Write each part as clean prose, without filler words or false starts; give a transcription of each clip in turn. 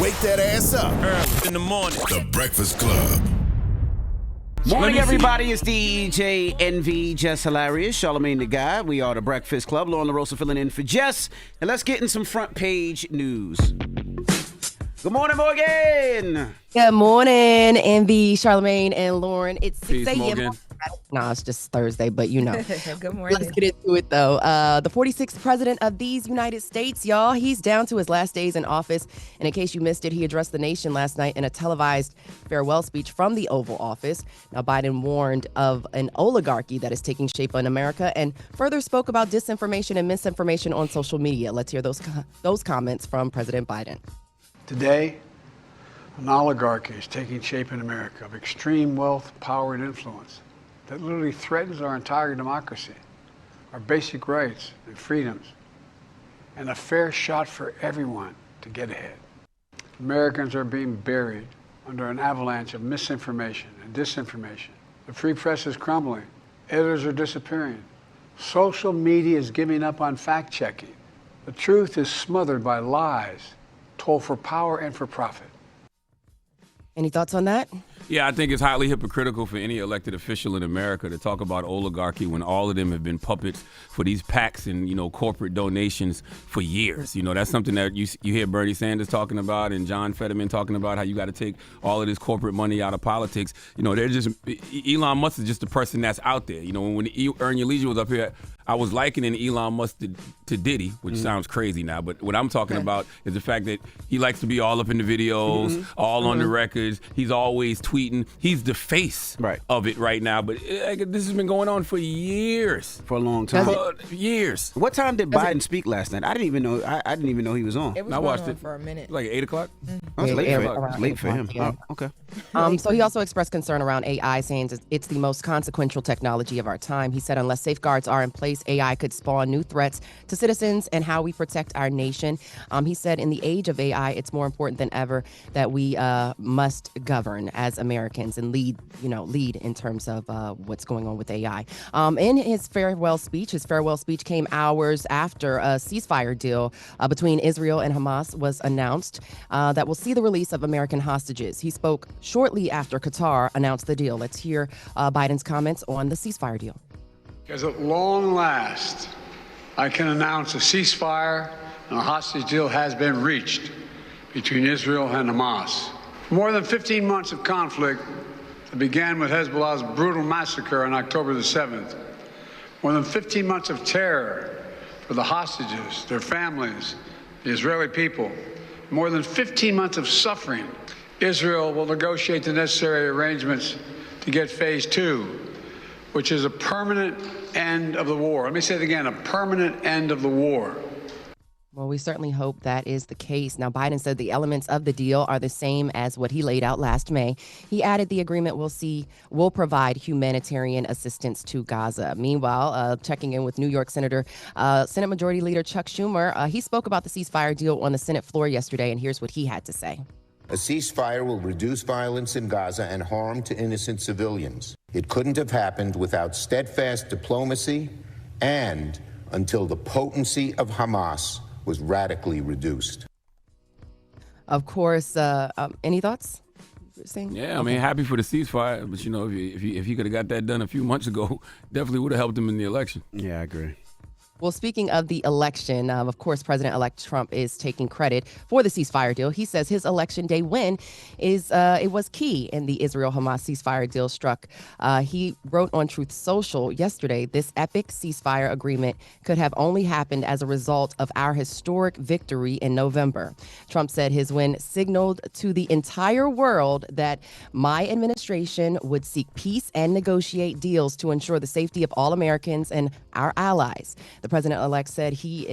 wake that ass up. Early in the morning. The Breakfast Club. Morning, everybody. It's DJ NV, Jess Hilarious, Charlamagne the Guy. We are the Breakfast Club. Lauren LaRosa filling in for Jess. And let's get in some front page news. Good morning, Morgan. Good morning, NV, Charlamagne, and Lauren. It's 6 a.m. No, it's just Thursday, but you know. Good morning. Let's get into it, though. The 46th president of these United States, y'all, he's down to his last days in office. And in case you missed it, he addressed the nation last night in a televised farewell speech from the Oval Office. Now, Biden warned of an oligarchy that is taking shape in America and further spoke about disinformation and misinformation on social media. Let's hear those comments from President Biden. Today, an oligarchy is taking shape in America of extreme wealth, power, and influence that literally threatens our entire democracy, our basic rights and freedoms, and a fair shot for everyone to get ahead. Americans are being buried under an avalanche of misinformation and disinformation. The free press is crumbling. Editors are disappearing. Social media is giving up on fact-checking. The truth is smothered by lies told for power and for profit. Any thoughts on that? Yeah, I think it's highly hypocritical for any elected official in America to talk about oligarchy when all of them have been puppets for these PACs and, corporate donations for years. That's something that you hear Bernie Sanders talking about and John Fetterman talking about, how you got to take all of this corporate money out of politics. They're just, Elon Musk is just the person that's out there. When Earn Your Leisure was up here, I was likening Elon Musk to Diddy, which sounds crazy now, but what I'm talking about is the fact that he likes to be all up in the videos, all on the records. He's always tweeting. He's the face of it right now, but this has been going on for years. For a long time. For years. What time did Biden speak last night? I didn't even know he was on. It was I watched going on it for a minute. like 8 o'clock. That's Yeah, late for him. Yeah. Oh, okay. So he also expressed concern around AI, saying it's the most consequential technology of our time. He said unless safeguards are in place, AI could spawn new threats to citizens and how we protect our nation. He said in the age of AI, it's more important than ever that we must govern as Americans and lead in terms of what's going on with AI. In his farewell speech came hours after a ceasefire deal between Israel and Hamas was announced that will see the release of American hostages. He spoke shortly after Qatar announced the deal. Let's hear Biden's comments on the ceasefire deal. Because at long last, I can announce a ceasefire and a hostage deal has been reached between Israel and Hamas. More than 15 months of conflict that began with Hezbollah's brutal massacre on October the 7th. More than 15 months of terror for the hostages, their families, the Israeli people. More than 15 months of suffering. Israel will negotiate the necessary arrangements to get phase 2, which is a permanent end of the war. Let me say it again, a permanent end of the war. Well, we certainly hope that is the case. Now, Biden said the elements of the deal are the same as what he laid out last May. He added the agreement will provide humanitarian assistance to Gaza. Meanwhile, checking in with New York Senate Majority Leader Chuck Schumer, he spoke about the ceasefire deal on the Senate floor yesterday, and here's what he had to say. A ceasefire will reduce violence in Gaza and harm to innocent civilians. It couldn't have happened without steadfast diplomacy and until the potency of Hamas was radically reduced. Of course, any thoughts? Yeah, I mean, happy for the ceasefire, but if he could have got that done a few months ago, definitely would have helped him in the election. Yeah, I agree. Well, speaking of the election, of course, President-elect Trump is taking credit for the ceasefire deal. He says his election day win it was key in the Israel-Hamas ceasefire deal struck. He wrote on Truth Social yesterday, this epic ceasefire agreement could have only happened as a result of our historic victory in November. Trump said his win signaled to the entire world that my administration would seek peace and negotiate deals to ensure the safety of all Americans and our allies. The president-elect said he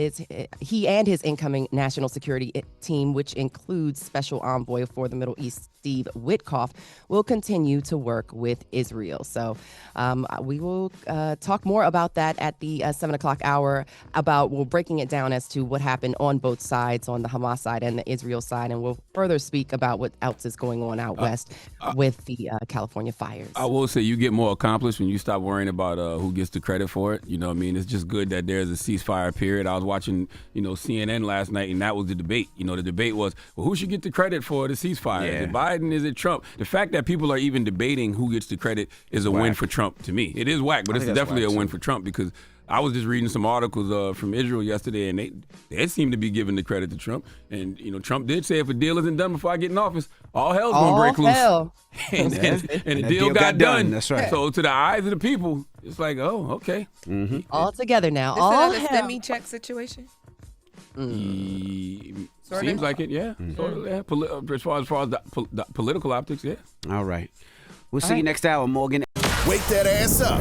and his incoming national security team, which includes Special Envoy for the Middle East, Steve Witkoff, will continue to work with Israel. So we will talk more about that at the 7 o'clock hour, we're breaking it down as to what happened on both sides, on the Hamas side and the Israel side, and we'll further speak about what else is going on out west with the California fires. I will say you get more accomplished when you stop worrying about who gets the credit for it. I mean, it's just good that there's a ceasefire period. I was watching, CNN last night, and that was the debate. The debate was, well, who should get the credit for the ceasefire? Is it Biden? Is it Trump? The fact that people are even debating who gets the credit is a win for Trump to me. It is whack, but it's definitely a win for Trump because I was just reading some articles from Israel yesterday, and they seem to be giving the credit to Trump. And, Trump did say if a deal isn't done before I get in office, all hell's going to break loose. And the deal got done. That's right. So to the eyes of the people, it's like, oh, okay. Mm-hmm. All together now. All the stimmy check situation? Seems like it, yeah. Sort of, yeah. As far as the political optics, yeah. All right. We'll see you next hour, Morgan. Wake that ass up.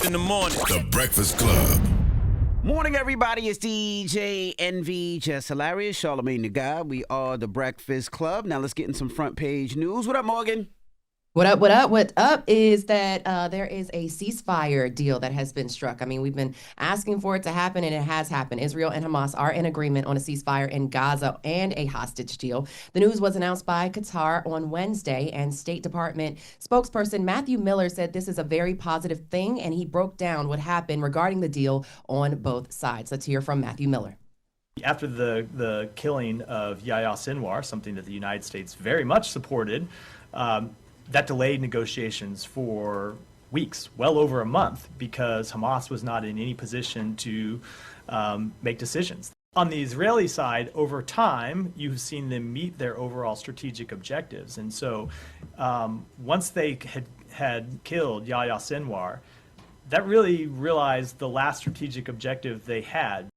In the morning. The Breakfast Club. Morning, everybody. It's DJ NV, Jess Hilarious, Charlamagne the Guy. We are the Breakfast Club. Now let's get in some front page news. What up, Morgan? What up, what up? What up is that there is a ceasefire deal that has been struck. I mean, we've been asking for it to happen, and it has happened. Israel and Hamas are in agreement on a ceasefire in Gaza and a hostage deal. The news was announced by Qatar on Wednesday, and State Department spokesperson Matthew Miller said this is a very positive thing, and he broke down what happened regarding the deal on both sides. Let's hear from Matthew Miller. After the killing of Yahya Sinwar, something that the United States very much supported, that delayed negotiations for weeks, well over a month, because Hamas was not in any position to make decisions. On the Israeli side, over time, you've seen them meet their overall strategic objectives. And so once they had killed Yahya Sinwar, that really realized the last strategic objective they had.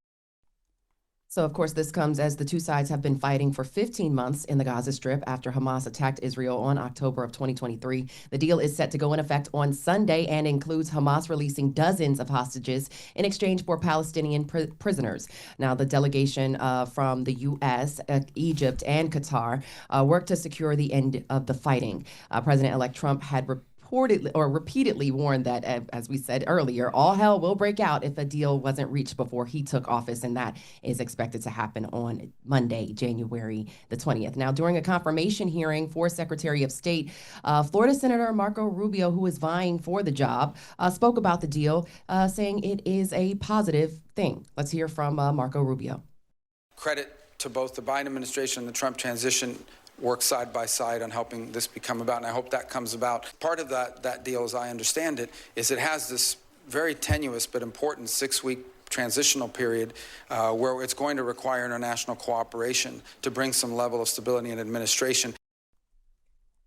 So, of course, this comes as the two sides have been fighting for 15 months in the Gaza Strip after Hamas attacked Israel on October of 2023. The deal is set to go in effect on Sunday and includes Hamas releasing dozens of hostages in exchange for Palestinian prisoners. Now, the delegation from the U.S., Egypt, and Qatar worked to secure the end of the fighting. President-elect Trump had repeatedly warned that, as we said earlier, all hell will break out if a deal wasn't reached before he took office, and that is expected to happen on Monday, January the 20th. Now, during a confirmation hearing for Secretary of State, Florida Senator Marco Rubio, who is vying for the job, spoke about the deal, saying it is a positive thing. Let's hear from Marco Rubio. Credit to both the Biden administration and the Trump transition work side by side on helping this become about, and I hope that comes about. Part of that deal, as I understand it, is it has this very tenuous but important 6-week transitional period where it's going to require international cooperation to bring some level of stability in administration.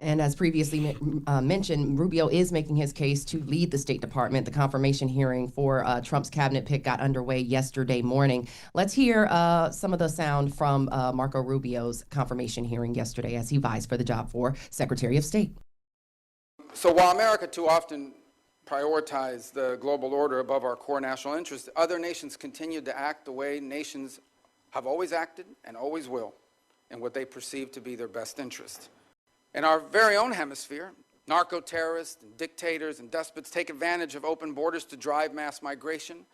And as previously mentioned, Rubio is making his case to lead the State Department. The confirmation hearing for Trump's cabinet pick got underway yesterday morning. Let's hear some of the sound from Marco Rubio's confirmation hearing yesterday as he vies for the job for Secretary of State. So while America too often prioritizes the global order above our core national interests, other nations continue to act the way nations have always acted and always will in what they perceive to be their best interest. In our very own hemisphere, narco-terrorists, and dictators, and despots take advantage of open borders to drive mass migration,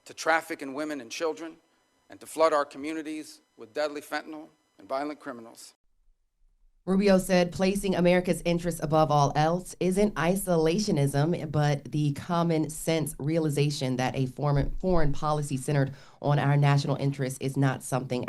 to traffic in women and children, and to flood our communities with deadly fentanyl and violent criminals. Rubio said placing America's interests above all else isn't isolationism, but the common sense realization that a foreign policy centered on our national interests is not something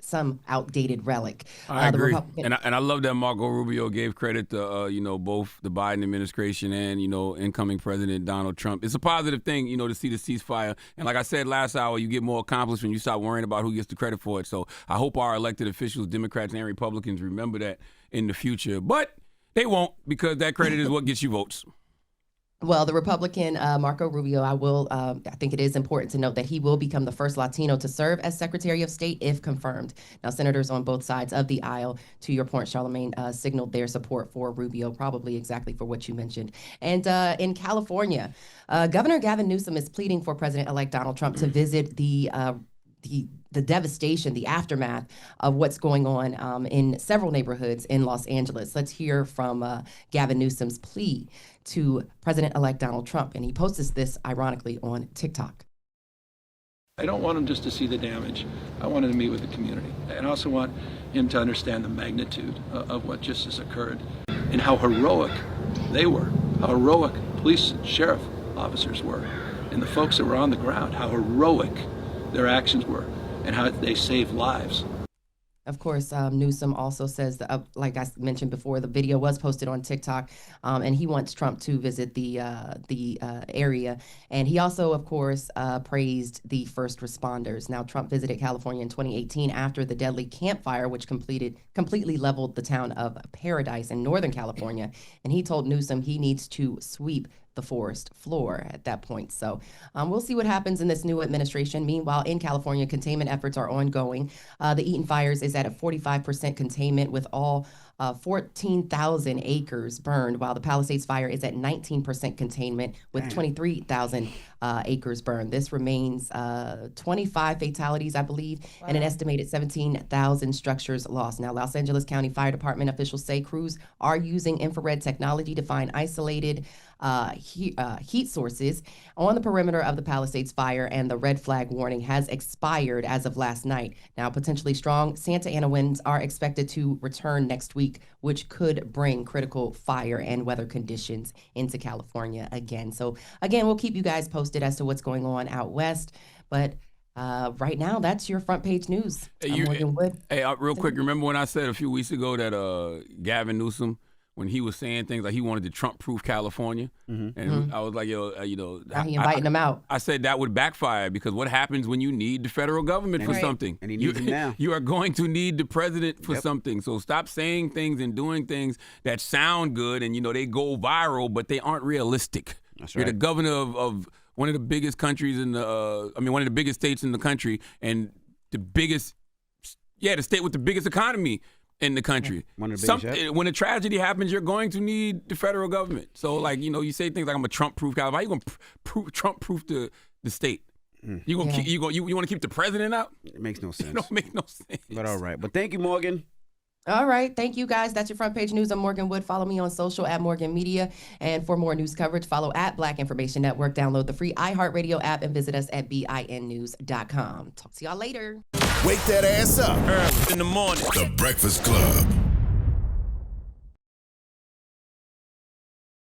some outdated relic. I agree, and I love that Marco Rubio gave credit to both the Biden administration and incoming President Donald Trump. It's a positive thing to see the ceasefire, and like I said last hour, you get more accomplished when you stop worrying about who gets the credit for it. So I hope our elected officials, Democrats and Republicans, remember that in the future, but they won't, because that credit is what gets you votes. Well, the Republican Marco Rubio, I think it is important to note that he will become the first Latino to serve as Secretary of State if confirmed. Now, senators on both sides of the aisle, to your point, Charlamagne, signaled their support for Rubio, probably exactly for what you mentioned. And in California, Governor Gavin Newsom is pleading for President-elect Donald Trump to visit the devastation, the aftermath of what's going on in several neighborhoods in Los Angeles. Let's hear from Gavin Newsom's plea to President-elect Donald Trump. And he posted this, ironically, on TikTok. I don't want him just to see the damage. I want him to meet with the community. And I also want him to understand the magnitude of what just has occurred and how heroic they were, how heroic police and sheriff officers were and the folks that were on the ground, how heroic their actions were and how they saved lives. Of course, Newsom also says, like I mentioned before, the video was posted on TikTok, and he wants Trump to visit the area. And he also, of course, praised the first responders. Now, Trump visited California in 2018 after the deadly Camp Fire, which completely leveled the town of Paradise in Northern California. And he told Newsom he needs to sweep the forest floor at that point. So we'll see what happens in this new administration. Meanwhile, in California, containment efforts are ongoing. The Eaton fires is at a 45% containment with all 14,000 acres burned, while the Palisades fire is at 19% containment with 23,000 acres burned. This remains 25 fatalities, I believe, and an estimated 17,000 structures lost. Now, Los Angeles County Fire Department officials say crews are using infrared technology to find isolated heat sources on the perimeter of the Palisades fire, and the red flag warning has expired as of last night. Now, potentially strong Santa Ana winds are expected to return next week, which could bring critical fire and weather conditions into California again. So again, we'll keep you guys posted as to what's going on out west. But right now, that's your front page news. Hey, real quick, remember when I said a few weeks ago that Gavin Newsom, when he was saying things like he wanted to Trump-proof California, and I was like, now he inviting them out. I said that would backfire, because what happens when you need the federal government for something? And he needs him now. You are going to need the president for something. So stop saying things and doing things that sound good and, they go viral, but they aren't realistic. That's You're right. the governor of one of the biggest countries in one of the biggest states in the country, and the state with the biggest economy in the country. One of the biggest, when a tragedy happens, you're going to need the federal government. So, you say things like, I'm a Trump-proof guy. How are you going to Trump-proof the state? You want to keep the president out? It makes no sense. It don't make no sense. But all right. But thank you, Morgan. All right. Thank you, guys. That's your front page news. I'm Morgan Wood. Follow me on social at Morgan Media. And for more news coverage, follow at Black Information Network. Download the free iHeartRadio app and visit us at BINnews.com. Talk to y'all later. Wake that ass up early in the morning. The Breakfast Club.